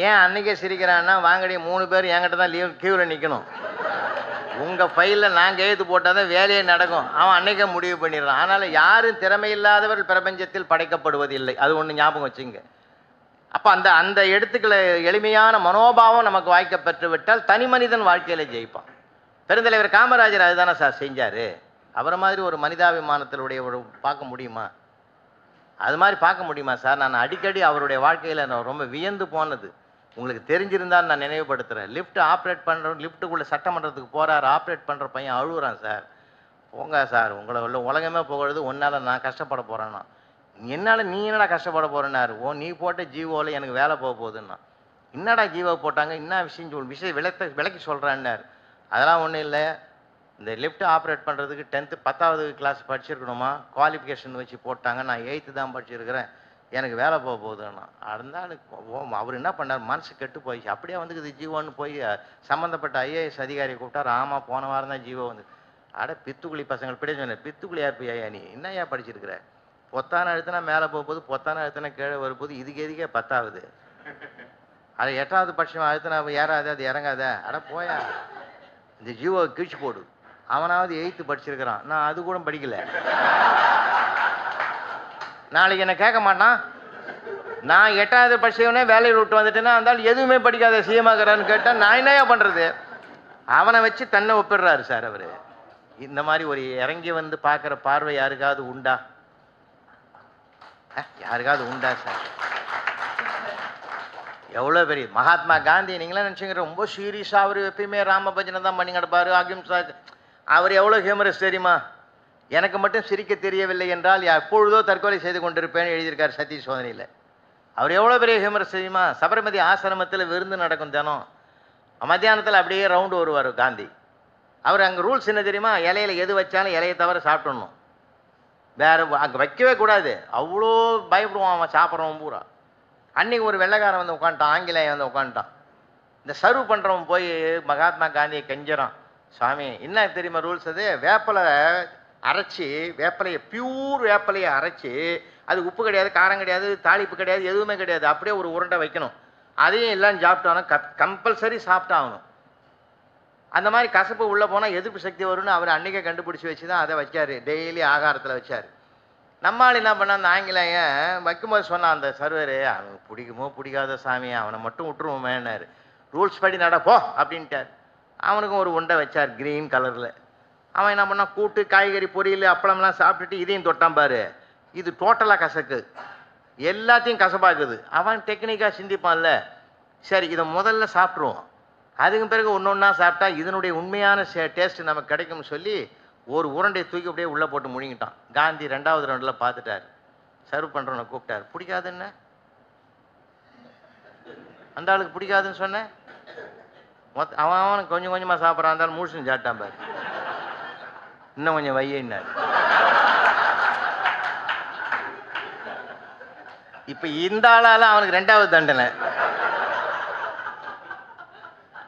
ஏன் அன்னைக்கே சிரிக்கிறான்னா, வாங்கடி 3 பேர் என்கிட்ட தான் கியூவில் நிற்கணும், உங்கள் ஃபைலில் நான் கையெழுத்து போட்டால் தான் வேலையே நடக்கும். அவன் அன்னைக்கே முடிவு பண்ணிடுறான். அதனால் யாரும் திறமையில்லாதவர்கள் பிரபஞ்சத்தில் படைக்கப்படுவதில்லை. அது ஒன்று ஞாபகம் வச்சுங்க. அப்போ அந்த அந்த எழுத்துக்களை எளிமையான மனோபாவம் நமக்கு வாய்க்கப்பெற்று விட்டால் தனி மனிதன் வாழ்க்கையில் ஜெயிப்பான். பெருந்தலைவர் காமராஜர் அதுதானே சார் செஞ்சார். அவரை மாதிரி ஒரு மனிதாபிமானத்தினுடைய ஒரு பார்க்க முடியுமா? அது மாதிரி பார்க்க முடியுமா சார்? நான் அடிக்கடி அவருடைய வாழ்க்கையில் நான் ரொம்ப வியந்து போனது உங்களுக்கு தெரிஞ்சிருந்தான்னு நான் நினைவுபடுத்துகிறேன். லிஃப்ட் ஆப்ரேட் பண்ணுற, லிஃப்ட்டுக்குள்ளே சட்டமன்றத்துக்கு போகிறார், ஆப்ரேட் பண்ணுற பையன் அழுகுறான். சார் போங்க சார், உங்களை உலகமே புகழுது, ஒன்றால் நான் கஷ்டப்பட போகிறேன்னா. என்னால் நீ என்னடா கஷ்டப்பட போகிறேன்னாரு. நீ போட்ட ஜீவோவில் எனக்கு வேலை போக போகுதுன்னா. என்னடா ஜீவோ போட்டாங்க, என்ன விஷயம் விளக்கி சொல்கிறான்னாரு. அதெல்லாம் ஒன்றும் இல்லை, இந்த லிஃப்ட் ஆப்ரேட் பண்ணுறதுக்கு 10th 10வது கிளாஸ் படிச்சிருக்கணுமா, குவாலிஃபிகேஷன் வச்சு போட்டாங்க. நான் 8th தான் படிச்சிருக்கிறேன், எனக்கு வேலை போக போகுதுன்னா. இருந்தாலும் அவர் என்ன பண்ணார், மனசு கெட்டு போயிடுச்சு. அப்படியே வந்துக்குது ஜீவோன்னு போய் சம்மந்தப்பட்ட ஐஏஎஸ் அதிகாரியை கூப்பிட்டார். ஆமாம், போன வாரம் தான் ஜீவோ வந்து. அட பித்துக்குழி பசங்கள் இப்படியே சொன்னேன், பித்துக்குழி யார் நீ என்னையா படிச்சிருக்கிற? பொத்தான அழுத்தினா மேலே போகும்போது, பொத்தான அழுத்தினா கீழே வரும்போது, இதுக்கு எதுக்கே 10வது, அது 8வது பட்சம் அழுத்தினா ஏறாது, அது இறங்காத. அட போயா, இந்த ஜீவோ கிழிச்சு போடு. அவனாவது 8th படிச்சிருக்கிறான், நான் அது கூட படிக்கல. நாளைக்கு என்ன கேட்க மாட்டான். நான் 8வது படிச்சவனே வேலையில் விட்டு வந்துட்டேன்னா, இருந்தாலும் எதுவுமே படிக்காத சிஎமாகிறான்னு கேட்டால் நான் என்னையா பண்ணுறது? அவனை வச்சு தன்னை ஒப்பிடுறாரு சார் அவர். இந்த மாதிரி ஒரு இறங்கி வந்து பார்க்குற பார்வை யாருக்காவது உண்டா? யாருக்காவது உண்டா சார்? எவ்வளோ பெரிய மகாத்மா காந்தி நீங்களாம் நினச்சிங்க ரொம்ப சீரியஸாக அவர் எப்பயுமே ராம பஜனை தான் பண்ணி கிடப்பார், அகிம்சா. அவர் எவ்வளோ ஹியூமரஸ் தெரியுமா? எனக்கு மட்டும் சிரிக்க தெரியவில்லை என்றால் எப்பொழுதோ தற்கொலை செய்து கொண்டிருப்பேன்னு எழுதியிருக்கார் சதீஷ் சோதனையில். அவர் எவ்வளோ பெரிய ஹியூமரஸ் தெரியுமா? சபர்மதி ஆசிரமத்தில் விருந்து நடக்கும் தினம், மத்தியானத்தில் அப்படியே ரவுண்டு வருவார் காந்தி. அவர் அங்கே ரூல்ஸ் என்ன தெரியுமா? இலையில எது வச்சாலும் இலையை தவிர சாப்பிடணும், வேறு அங்கே வைக்கவே கூடாது. அவ்வளோ பயப்படுவான் அவன் சாப்பிட்றவன் பூரா. அன்றைக்கி ஒரு வெள்ளைக்காரன் வந்து உட்காந்துட்டான், ஆங்கிலேயன் வந்து உட்காந்துட்டான். இந்த சர்வ் பண்ணுறவன் போய் மகாத்மா காந்தியை கெஞ்சுறான், சுவாமி என்ன தெரியுமா ரூல்ஸ்? அது வேப்பலை அரைச்சி, வேப்பலையை பியூர் வேப்பலையை அரைச்சி, அது உப்பு கிடையாது, காரம் கிடையாது, தாளிப்பு கிடையாது, எதுவுமே கிடையாது, அப்படியே ஒரு உருண்டை வைக்கணும். அதையும் எல்லாம் சாப்பிட்டாலும் கம்பல்சரி சாப்பிட்டாகணும். அந்த மாதிரி கசப்பு உள்ளே போனால் எதிர்ப்பு சக்தி வரும்னு அவர் அன்றைக்கே கண்டுபிடிச்சி வச்சு தான் அதை வச்சார், டெய்லி ஆகாரத்தில் வச்சார். நம்மால் என்ன பண்ணால், அந்த ஆங்கிலேயன் வைக்கும்போது சொன்னான் அந்த சர்வர், அவனுக்கு பிடிக்குமோ பிடிக்காத சாமி, அவனை மட்டும் விட்டுருவோமேன்னாரு. ரூல்ஸ் படி நடப்போ அப்படின்ட்டார். அவனுக்கும் ஒரு உண்டை வச்சார் க்ரீன் கலரில். அவன் என்ன பண்ணால், கூட்டு காய்கறி பொரியல் அப்பளம்லாம் சாப்பிட்டுட்டு இதையும் தொட்டான் பாரு, இது டோட்டலாக கசக்கு, எல்லாத்தையும் கசப்பாக்குது. அவன் டெக்னிக்காக சிந்திப்பான்ல, சரி இதை முதல்ல சாப்பிட்ருவோம், அதுக்கு பிறகு ஒன்று ஒன்றா சாப்பிட்டா இதனுடைய உண்மையான டேஸ்ட்டு நமக்கு கிடைக்கும்னு சொல்லி ஒரு உருண்டையை தூக்கி அப்படியே உள்ளே போட்டு முழுங்கிட்டான். காந்தி 2வது ரவுண்டில் பார்த்துட்டார், சர்வ் பண்ணுறவனை கூப்பிட்டார். பிடிக்காதுன்னு அந்த ஆளுக்கு பிடிக்காதுன்னு சொன்னேன். அவன் கொஞ்சம் கொஞ்சமாக சாப்பிட்றான், இருந்தாலும் முழுசுன்னு சாப்பிட்டான் பாரு, இன்னும் கொஞ்சம் வையினார். இப்போ இந்த ஆளால் அவனுக்கு 2வது தண்டனை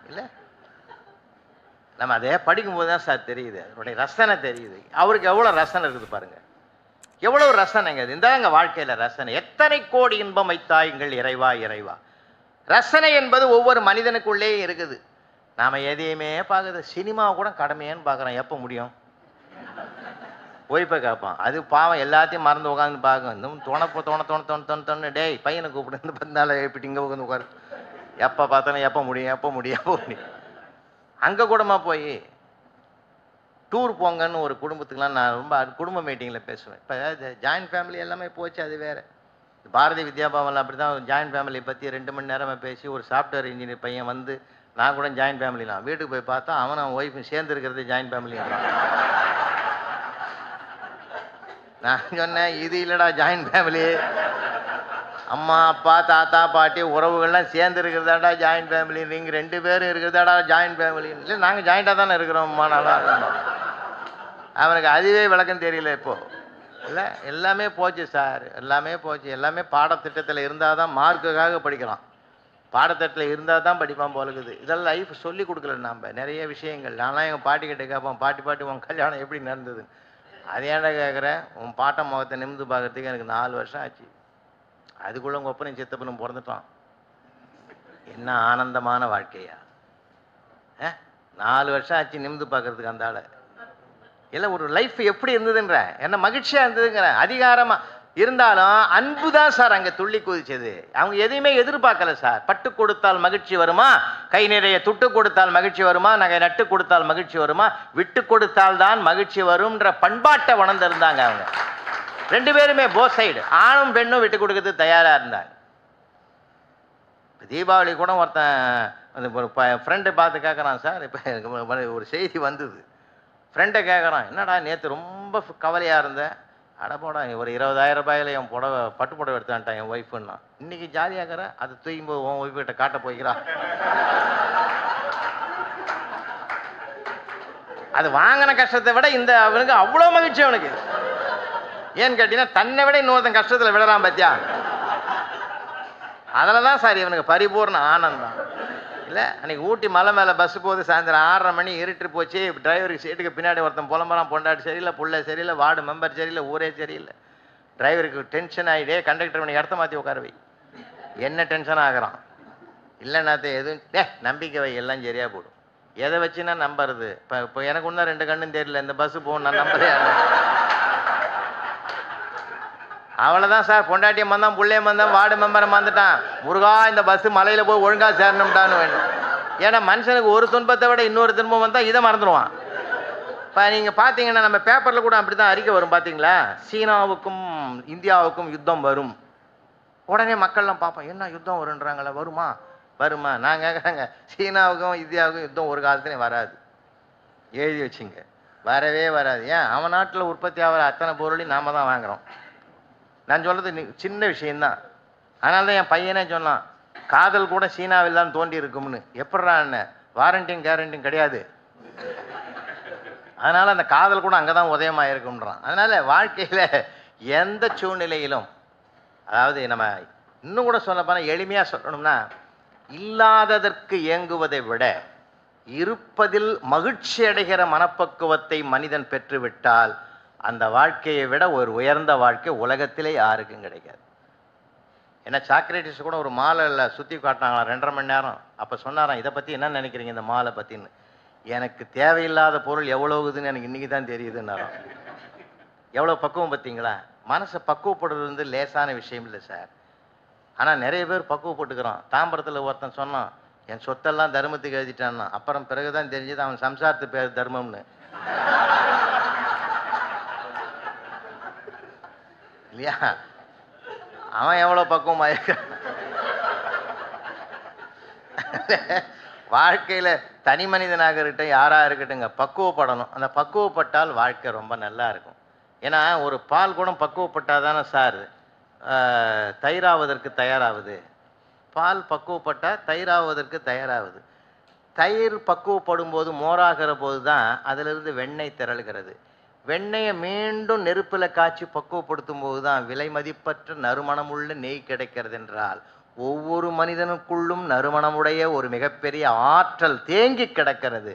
இல்லை. நம்ம அதே படிக்கும்போது தான் சார் தெரியுது, அதனுடைய ரசனை தெரியுது. அவருக்கு எவ்வளோ ரசனை இருக்குது பாருங்க, எவ்வளோ ரசனைங்க அது. இந்த எங்கள் வாழ்க்கையில் ரசனை. எத்தனை கோடி இன்பம் வைத்தாயுங்கள் இறைவா இறைவா. ரசனை என்பது ஒவ்வொரு மனிதனுக்குள்ளே இருக்குது. நாம் எதையுமே பார்க்குறது, சினிமா கூட கடமையான்னு பார்க்குறோம், எப்போ முடியும் போய் போய் கேட்பான். அது பாவம் எல்லாத்தையும் மறந்து உட்காந்து பார்க்கும். இன்னும் தோண டேய் பையனை கூப்பிட்டு 10 நாள் எழுப்பிட்டு இங்கே உட்காந்து உட்காரு, எப்போ பார்த்தாலும் எப்போ முடியும். அங்கே கூடமா போய் டூர் போங்கன்னு ஒரு குடும்பத்துக்கெலாம் நான் ரொம்ப குடும்ப மீட்டிங்கில் பேசுவேன். இப்போ ஜாயின்ட் ஃபேமிலி எல்லாமே போச்சு, அது வேறு. பாரதி வித்யாபவனில் அப்படி தான் ஜாயின்ட் ஃபேமிலியை பற்றி 2 மணி நேரமாக பேசி, ஒரு சாஃப்ட்வேர் இன்ஜினியர் பையன் வந்து, நான் கூட ஜாயின்ட் ஃபேமிலிலாம், வீட்டுக்கு போய் பார்த்தா அவன் ஒய்ஃபும் சேர்ந்து இருக்கிறது ஜாயின்ட் ஃபேமிலின்றான். நான் சொன்னேன், இது இல்லைடா ஜாயின்ட் ஃபேமிலி, அம்மா அப்பா தாத்தா பாட்டி உறவுகள்லாம் சேர்ந்து இருக்கிறதாடா ஜாயின்ட் ஃபேமிலி, நீங்கள் 2 பேரும் இருக்கிறதாடா ஜாயின்ட் ஃபேமிலி. இல்லை நாங்கள் ஜாயிண்டாக தானே இருக்கிறோம்மா, நல்லா இருக்கணும். அவனுக்கு அதுவே விளக்கம் தெரியல இப்போது. இல்லை எல்லாமே போச்சு சார், எல்லாமே போச்சு. எல்லாமே பாடத்திட்டத்தில் இருந்தால் தான் மார்க்குக்காக படிக்கிறான். பாடத்தட்டில் இருந்தால் தான் படிப்பான் போலக்குது. இதெல்லாம் லைஃப் சொல்லி கொடுக்கல. நாம் நிறைய விஷயங்கள் நான்லாம் எங்கள் பாட்டி கிட்ட கேட்போம், பாட்டி உன் கல்யாணம் எப்படி நடந்தது? அது ஏன்டா கேட்குறேன், உன் பாட்டன் முகத்தை நிமிந்து பார்க்கறதுக்கு எனக்கு 4 வருஷம் ஆச்சு. அதுக்குள்ளே உங்கள் ஒப்பனையும் சித்தப்பனும் பிறந்துட்டான். என்ன ஆனந்தமான வாழ்க்கையா! 4 வருஷம் ஆச்சு நிமிந்து பார்க்கறதுக்கு அந்த ஆளை. இல்லை, ஒரு லைஃப் எப்படி இருந்ததுன்ற, என்ன மகிழ்ச்சியாக இருந்ததுங்கிற. அதிகாரமாக இருந்தாலும் அன்பு தான் சார் அங்கே துள்ளி குதிச்சது. அவங்க எதையுமே எதிர்பார்க்கல சார். பட்டு கொடுத்தால் மகிழ்ச்சி வருமா, கை நிறைய துட்டு கொடுத்தால் மகிழ்ச்சி வருமா, நகை நட்டு கொடுத்தால் மகிழ்ச்சி வருமா, விட்டு கொடுத்தால் தான் மகிழ்ச்சி வரும்ன்ற பண்பாட்டை உணர்ந்திருந்தாங்க அவங்க 2 பேருமே. போத் சைடு ஆணும் பெண்ணும் விட்டு கொடுக்கறதுக்கு தயாராக இருந்தாங்க. தீபாவளி கூட ஒருத்தன் ஒரு ஃப்ரெண்டை பார்த்து கேட்குறான், சார் இப்போ ஒரு செய்தி வந்தது. ஃப்ரெண்டை கேட்குறான், என்னடா நேற்று ரொம்ப கவலையாக இருந்தேன். அடப்போடா, ஒரு 20,000 ரூபாயில் என் பட்டு புடவை எடுத்தான்ட்டான் என் ஒய்ஃபுன்னா. இன்னைக்கு ஜாலியாகிற அதை தூக்கும்போது உன் ஒய்ஃப் கிட்ட காட்ட போய்க்கிறா. அது வாங்கின கஷ்டத்தை விட இந்த அவனுக்கு அவ்வளோ மகிழ்ச்சி அவனுக்கு. ஏன்னு கேட்டீங்கன்னா, தன்னை விட இன்னொருத்தன் கஷ்டத்தில் விடறான் பார்த்தியா. அதில் தான் சார் இவனுக்கு பரிபூர்ண ஆனந்தம். இல்லை, அன்றைக்கி ஊட்டி மலை மேலே பஸ்ஸு போகுது, சாயந்தரம் 6:30 மணி, இருட்டு போச்சு. டிரைவருக்கு சீட்டுக்கு பின்னாடி ஒருத்தன் புலம்புறான், பொண்டாட்டி சரியில்லை, புள்ள சரியில்லை, வார்டு மெம்பர் சரியில்லை, ஊரே சரியில்லை. டிரைவருக்கு டென்ஷன் ஆகிடே, கண்டக்டர் பண்ணி இடத்த மாற்றி உட்கார வை. என்ன டென்ஷன் ஆகிறான்? இல்லைன்னாத்த எதுவும் நம்பிக்கை வை, எல்லாம் சரியாக போடும். எதை வச்சுன்னா நம்புறது? இப்போ எனக்கு ஒன்றும் 2 கண்ணும் தெரியல, இந்த பஸ்ஸு போகணும், நான் நம்புறேன். அவ்வளோதான் சார். பொண்டாட்டியம் வந்தான், புள்ளையம் வந்தான், வார்டு மெம்பரை வந்துட்டான். முருகா, இந்த பஸ்ஸு மலையில் போய் ஒழுங்காக சேரணும்டான்னு வேணும். ஏன்னா மனுஷனுக்கு ஒரு துன்பத்தை விட இன்னொரு துன்பம் வந்தால் இதை மறந்துடுவான். இப்போ நீங்கள் பார்த்தீங்கன்னா, நம்ம பேப்பரில் கூட அப்படி தான் அறிக்கை வரும் பார்த்தீங்களா, சீனாவுக்கும் இந்தியாவுக்கும் யுத்தம் வரும். உடனே மக்கள்லாம் பார்ப்போம், என்ன யுத்தம் வருன்றாங்களே, வருமா? நான் கேட்குறாங்க, சீனாவுக்கும் இந்தியாவுக்கும் யுத்தம் ஒரு காலத்துலேயும் வராது, எழுதி வச்சுங்க. வரவே வராது. ஏன்? அவன் நாட்டில் உற்பத்தி ஆகிற அத்தனை பொருளையும் நாம் தான் வாங்குகிறோம். நான் சொல்கிறது சின்ன விஷயந்தான். அதனால தான் என் பையனே சொன்னான், காதல் கூட சீனாவில் தான் தோண்டி இருக்கும்னு. எப்படா என்ன, வாரண்டியும் கேரண்டியும் கிடையாது. அதனால் அந்த காதல் கூட அங்கே தான் உதயமாக இருக்கும்ன்றான். அதனால் வாழ்க்கையில் எந்த சூழ்நிலையிலும், அதாவது நம்ம இன்னும் கூட சொல்ல போனால் எளிமையாக சொல்லணும்னா, இல்லாததற்கு ஏங்குவதை விட இருப்பதில் மகிழ்ச்சி அடைகிற மனப்பக்குவத்தை மனிதன் பெற்றுவிட்டால் அந்த வாழ்க்கையை விட ஒரு உயர்ந்த வாழ்க்கை உலகத்திலே யாருக்கும் கிடைக்காது. ஏன்னா சாக்ரட்டிஸ் கூட ஒரு மாலையில் சுற்றி காட்டினாங்களாம் 2.5 மணி நேரம். அப்போ சொன்னாராம், இதை பற்றி என்ன நினைக்கிறீங்க இந்த மாலை பற்றின்னு. எனக்கு தேவையில்லாத பொருள் எவ்வளோகுதுன்னு எனக்கு இன்றைக்கி தான் தெரியுதுன்னாராம். எவ்வளோ பக்குவம் பார்த்தீங்களா? மனசை பக்குவப்படுறது லேசான விஷயம் இல்லை சார். ஆனால் நிறைய பேர் பக்குவப்பட்டுக்கிறான். தாம்பரத்தில் ஒருத்தன் சொன்னான், என் சொத்தெல்லாம் தர்மத்துக்கு எழுதிட்டான்னா. அப்புறம் பிறகுதான் தெரிஞ்சது அவன் சம்சாரத்து பேர் தர்மம்னு. இல்லையா? அவன் எவ்வளோ பக்குவமாக இருக்க. வாழ்க்கையில் தனி மனிதனாக இருக்கட்டும், யாராக இருக்கட்டுங்க, பக்குவப்படணும். அந்த பக்குவப்பட்டால் வாழ்க்கை ரொம்ப நல்லா இருக்கும். ஏன்னா ஒரு பால் கூட பக்குவப்பட்டால் தானே சார் தயிராவதற்கு தயாராகுது. பால் பக்குவப்பட்டால் தயிராவதற்கு தயாராகுது. தயிர் பக்குவப்படும் போது, மோராகிற போது தான் அதிலிருந்து வெண்ணெய் திரளுகிறது. வெண்ணெயை மீண்டும் நெருப்பில் காய்ச்சி பக்குவப்படுத்தும் போது தான் விலை மதிப்பற்ற நறுமணமுள்ள நெய் கிடைக்கிறது. என்றால் ஒவ்வொரு மனிதனுக்குள்ளும் நறுமணமுடைய ஒரு மிகப்பெரிய ஆற்றல் தேங்கி கிடக்கிறது.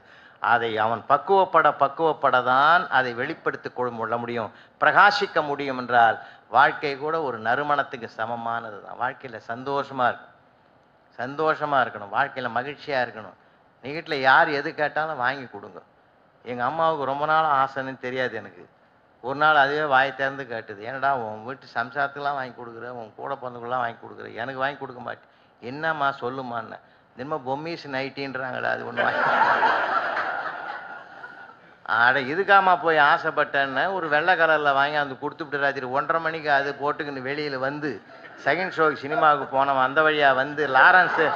அதை அவன் பக்குவப்பட தான் அதை வெளிப்படுத்தி கொள்ள முடியும், பிரகாசிக்க முடியும். என்றால் வாழ்க்கை கூட ஒரு நறுமணத்துக்கு சமமானது தான். வாழ்க்கையில் சந்தோஷமாக இருக்கணும், வாழ்க்கையில் மகிழ்ச்சியாக இருக்கணும். நீ வீட்டில் யார் எது கேட்டாலும் வாங்கி கொடுங்க. எங்கள் அம்மாவுக்கு ரொம்ப நாள் ஆசைன்னு தெரியாது எனக்கு. ஒரு நாள் அதுவே வாய் திறந்து கேட்டுது, ஏன்னடா உன் வீட்டு சம்சாரத்துக்கெலாம் வாங்கி கொடுக்குற, உன் கூட பிறந்தவங்களாம் வாங்கி கொடுக்குற, எனக்கு வாங்கி கொடுக்க மாட்டேன். என்னம்மா சொல்லுமான்னு. தினமும் பொம்மிஸ் நைட்டின்றாங்களா, அது ஒன்று வாங்கி. அட இதுக்காமா போய் ஆசைப்பட்டேன்னு ஒரு வெள்ளை கலரில் வாங்கி அந்த கொடுத்துவிட்டு ராத்திரி 1:30 மணிக்கு அது போட்டுக்கின்னு வெளியில் வந்து செகண்ட் ஷோக்கு சினிமாவுக்கு போனவன் அந்த வழியாக வந்து லாரன்ஸு,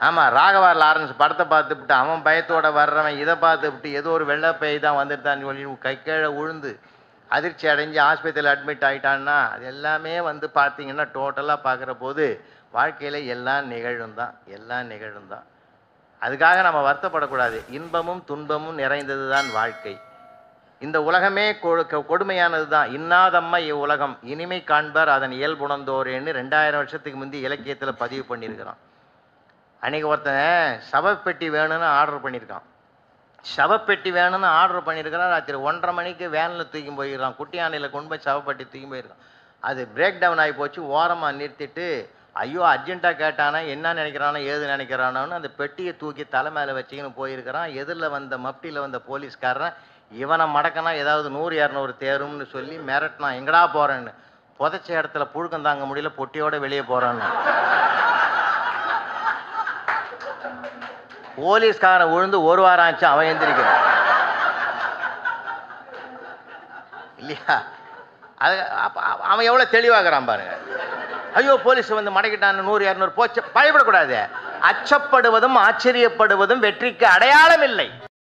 ஆமாம் ராகவா லாரன்ஸ் படத்தை பார்த்துவிட்டு அவன் பயத்தோடு வர்றவன் இதை பார்த்துவிட்டு ஏதோ ஒரு வெள்ளை பை தான் வந்துட்டான்னு சொல்லி கை கீழே உழுந்து அதிர்ச்சி அடைஞ்சு ஆஸ்பத்திரியில் அட்மிட் ஆகிட்டான்னா அது எல்லாமே வந்து பார்த்தீங்கன்னா டோட்டலாக பார்க்குற போது வாழ்க்கையில் எல்லாம் நிகழும் தான். அதுக்காக நம்ம வருத்தப்படக்கூடாது. இன்பமும் துன்பமும் நிறைந்தது தான் வாழ்க்கை. இந்த உலகமே கொடுமையானது தான். இன்னாதம்மா இவ்வுலகம் இனிமை காண்பார் அதன் இயல்புணர்ந்தோரேன்னு 2000 வருஷத்துக்கு முந்தி இலக்கியத்தில் பதிவு பண்ணியிருக்கிறான். அன்றைக்கி ஒருத்தன் சவப்பெட்டி வேணும்னு ஆர்டர் பண்ணியிருக்கான். சவப்பெட்டி வேணும்னு ஆர்டர் பண்ணியிருக்கிறான். ராத்திரி 1:30 மணிக்கு வேனில் தூக்கி போயிருக்கான். குட்டி யானையில் கொண்டு போய் சவப்பெட்டி தூக்கி போயிருக்கான். அது பிரேக் டவுன் ஆகி போச்சு. ஓரமாக நிறுத்திட்டு ஐயோ அர்ஜென்ட்டாக கேட்டானா, என்ன நினைக்கிறானோ ஏது நினைக்கிறானோன்னு அந்த பெட்டியை தூக்கி தலை மேலே வச்சுக்கின்னு போயிருக்கிறான். எதிரில் வந்த மப்டியில் வந்த போலீஸ்காரன் இவனை மடக்கனா ஏதாவது 100-200 தேரும்னு சொல்லி மிரட்டினான். எங்கடா போகிறேன்னு. புதைச்ச இடத்துல புழுக்கம் தாங்க முடியல, பொட்டியோட வெளியே போகிறான்னு. போலீஸ்காரன் விழுந்து 1 வாரம் ஆச்சு, அவன் எந்திரிக்கிறான் இல்லையா? அது அவன் எவ்வளோ தெளிவாகிறான் பாருங்க. ஐயோ போலீஸ் வந்து மடக்கிட்டான்னு 100-200 போச்சு. பயப்படக்கூடாது. அச்சப்படுவதும் ஆச்சரியப்படுவதும் வெற்றிக்கு அடையாளம் இல்லை.